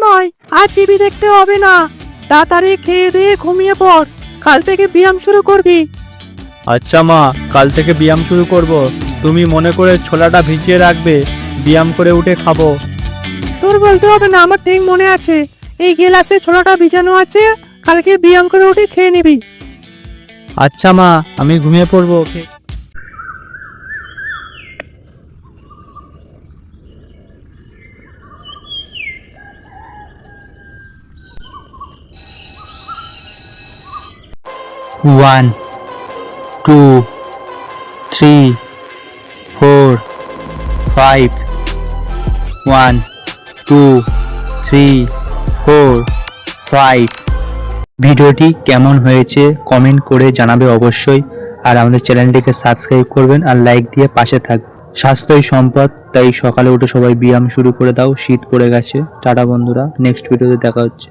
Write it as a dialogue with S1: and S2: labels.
S1: নয়, আর টিভি দেখতে হবে না। তাড়াতাড়ি খেয়ে দিয়ে ঘুমিয়ে পড়, কাল থেকে ব্যায়াম শুরু করবি।
S2: আচ্ছা মা, কাল থেকে ব্যায়াম শুরু করব। তুমি মনে করে ছোলাটা ভিজিয়ে রাখবে, ব্যায়াম করে উঠে খাবো।
S1: তোর বলতে হবে না, আমার ঠিক মনে আছে। এই গেলাসে ছোলাটা ভিজানো আছে, কালকে ব্যায়াম করে উঠে খেয়ে নিবি।
S2: আচ্ছা মা, আমি ঘুমিয়ে পড়বো। 1 2 3 4 5 1 2 3 4 5। ভিডিওটি কেমন হয়েছে কমেন্ট করে জানাবে অবশ্যই। আর আমাদের চ্যানেলটিকে সাবস্ক্রাইব করবেন আর লাইক দিয়ে পাশে থাকবেন। স্বাস্থ্যই সম্পদ, তাই সকালে উঠে সবাই ব্যায়াম শুরু করে দাও। শীত পড়ে গেছে। টাটা বন্ধুরা, নেক্সট ভিডিওতে দেখা হচ্ছে।